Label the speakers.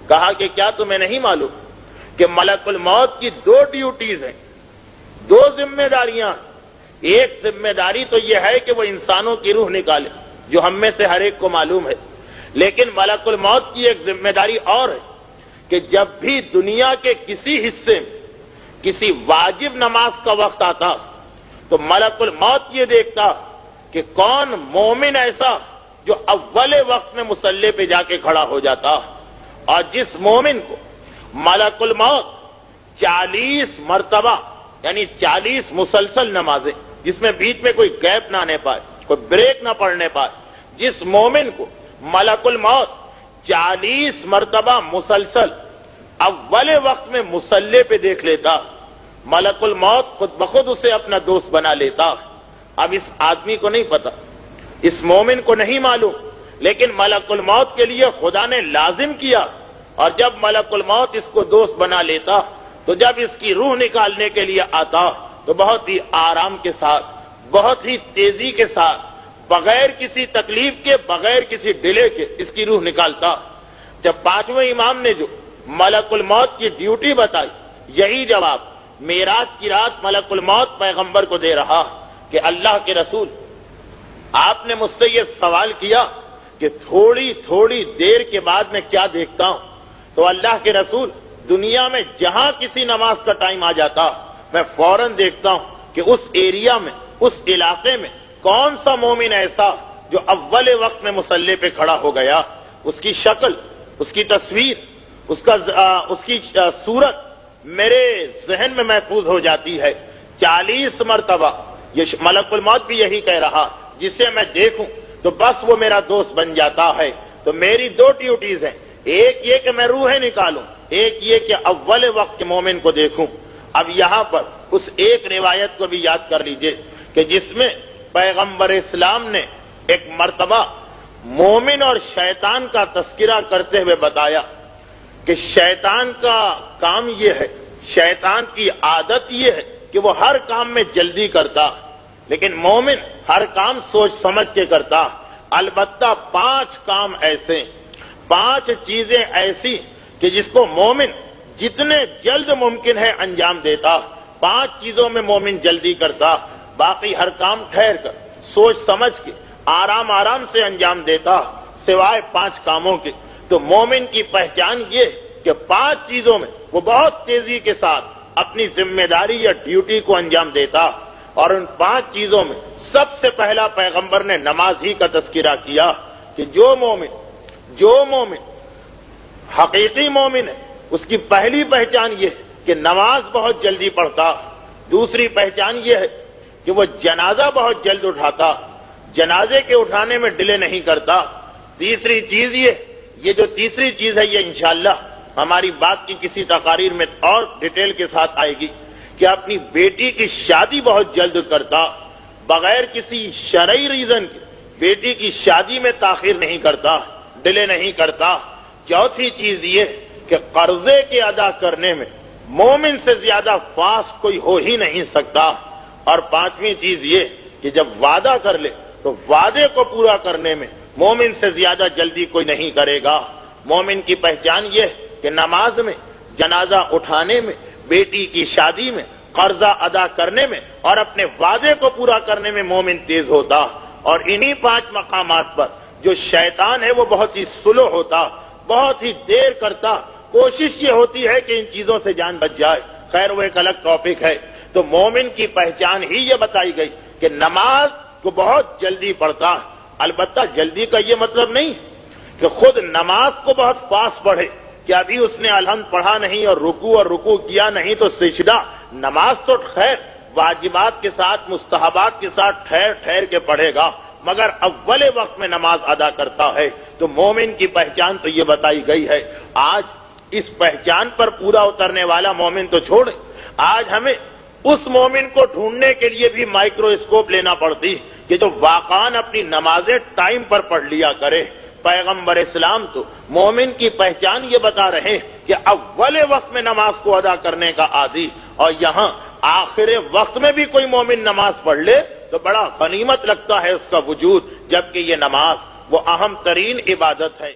Speaker 1: کہا کہ کیا تمہیں نہیں معلوم کہ ملک الموت کی 2 ڈیوٹیز ہیں، 2 ذمہ داریاں۔ ایک ذمہ داری تو یہ ہے کہ وہ انسانوں کی روح نکالے، جو ہم میں سے ہر ایک کو معلوم ہے، لیکن ملک الموت کی ایک ذمہ داری اور ہے کہ جب بھی دنیا کے کسی حصے میں کسی واجب نماز کا وقت آتا تو ملک الموت یہ دیکھتا کہ کون مومن ایسا جو اول وقت میں مصلی پہ جا کے کھڑا ہو جاتا، اور جس مومن کو ملک الموت 40 مرتبہ یعنی 40 مسلسل نمازیں جس میں بیچ میں کوئی گیپ نہ آنے پائے، کوئی بریک نہ پڑنے پائے، جس مومن کو ملک الموت 40 مرتبہ مسلسل اول وقت میں مصلی پہ دیکھ لیتا، ملک الموت خود بخود اسے اپنا دوست بنا لیتا۔ اب اس آدمی کو نہیں پتا، اس مومن کو نہیں معلوم، لیکن ملک الموت کے لیے خدا نے لازم کیا، اور جب ملک الموت اس کو دوست بنا لیتا تو جب اس کی روح نکالنے کے لیے آتا تو بہت ہی آرام کے ساتھ، بہت ہی تیزی کے ساتھ، بغیر کسی تکلیف کے، بغیر کسی ڈیلے کے اس کی روح نکالتا۔ جب 5ویں امام نے جو ملک الموت کی ڈیوٹی بتائی، یہی جواب معراج کی رات ملک الموت پیغمبر کو دے رہا کہ اللہ کے رسول، آپ نے مجھ سے یہ سوال کیا کہ تھوڑی تھوڑی دیر کے بعد میں کیا دیکھتا ہوں، تو اللہ کے رسول دنیا میں جہاں کسی نماز کا ٹائم آ جاتا میں فوراً دیکھتا ہوں کہ اس ایریا میں، اس علاقے میں کون سا مومن ایسا جو اول وقت میں مصلی پہ کھڑا ہو گیا، اس کی شکل، اس کی تصویر، اس کی صورت میرے ذہن میں محفوظ ہو جاتی ہے 40 مرتبہ۔ یہ ملک الموت بھی یہی کہہ رہا، جسے میں دیکھوں تو بس وہ میرا دوست بن جاتا ہے۔ تو میری 2 ڈیوٹیز ہیں، ایک یہ کہ میں روحیں نکالوں، ایک یہ کہ اول وقت کے مومن کو دیکھوں۔ اب یہاں پر اس ایک روایت کو بھی یاد کر لیجئے کہ جس میں پیغمبر اسلام نے ایک مرتبہ مومن اور شیطان کا تذکرہ کرتے ہوئے بتایا کہ شیطان کا کام یہ ہے، شیطان کی عادت یہ ہے کہ وہ ہر کام میں جلدی کرتا، لیکن مومن ہر کام سوچ سمجھ کے کرتا۔ البتہ 5 کام ایسے، 5 چیزیں ایسی کہ جس کو مومن جتنے جلد ممکن ہے انجام دیتا، 5 چیزوں میں مومن جلدی کرتا، باقی ہر کام ٹھہر کر سوچ سمجھ کے آرام آرام سے انجام دیتا، سوائے 5 کاموں کے۔ تو مومن کی پہچان یہ کہ 5 چیزوں میں وہ بہت تیزی کے ساتھ اپنی ذمہ داری یا ڈیوٹی کو انجام دیتا، اور ان 5 چیزوں میں سب سے پہلا پیغمبر نے نماز ہی کا تذکرہ کیا کہ جو مومن حقیقی مومن ہے اس کی پہلی پہچان یہ ہے کہ نماز بہت جلدی پڑھتا، دوسری پہچان یہ ہے کہ وہ جنازہ بہت جلد اٹھاتا، جنازے کے اٹھانے میں ڈیلے نہیں کرتا، تیسری چیز یہ جو تیسری چیز ہے یہ انشاءاللہ ہماری بات کی کسی تقاریر میں اور ڈیٹیل کے ساتھ آئے گی کہ اپنی بیٹی کی شادی بہت جلد کرتا، بغیر کسی شرعی ریزن کے بیٹی کی شادی میں تاخیر نہیں کرتا، ڈیلے نہیں کرتا۔ چوتھی چیز یہ کہ قرضے کے ادا کرنے میں مومن سے زیادہ فاسٹ کوئی ہو ہی نہیں سکتا، اور 5ویں چیز یہ کہ جب وعدہ کر لے تو وعدے کو پورا کرنے میں مومن سے زیادہ جلدی کوئی نہیں کرے گا۔ مومن کی پہچان یہ کہ نماز میں، جنازہ اٹھانے میں، بیٹی کی شادی میں، قرضہ ادا کرنے میں اور اپنے وعدے کو پورا کرنے میں مومن تیز ہوتا، اور انہی 5 مقامات پر جو شیطان ہے وہ بہت ہی سلو ہوتا، بہت ہی دیر کرتا، کوشش یہ ہوتی ہے کہ ان چیزوں سے جان بچ جائے۔ خیر وہ ایک الگ ٹاپک ہے۔ تو مومن کی پہچان ہی یہ بتائی گئی کہ نماز کو بہت جلدی پڑھتا ہے۔ البتہ جلدی کا یہ مطلب نہیں کہ خود نماز کو بہت فاسٹ پڑھے کہ ابھی اس نے الحمد پڑھا نہیں اور رکوع کیا نہیں تو سجدہ۔ نماز تو خیر واجبات کے ساتھ، مستحبات کے ساتھ ٹھہر ٹھہر کے پڑھے گا، مگر اول وقت میں نماز ادا کرتا ہے۔ تو مومن کی پہچان تو یہ بتائی گئی ہے۔ آج اس پہچان پر پورا اترنے والا مومن تو چھوڑیں، آج ہمیں اس مومن کو ڈھونڈنے کے لیے بھی مائکروسکوپ لینا پڑتی کہ جو واقعاً اپنی نمازیں ٹائم پر پڑھ لیا کرے۔ پیغمبر اسلام تو مومن کی پہچان یہ بتا رہے کہ اول وقت میں نماز کو ادا کرنے کا عادی، اور یہاں آخر وقت میں بھی کوئی مومن نماز پڑھ لے تو بڑا غنیمت لگتا ہے اس کا وجود، جبکہ یہ نماز وہ اہم ترین عبادت ہے۔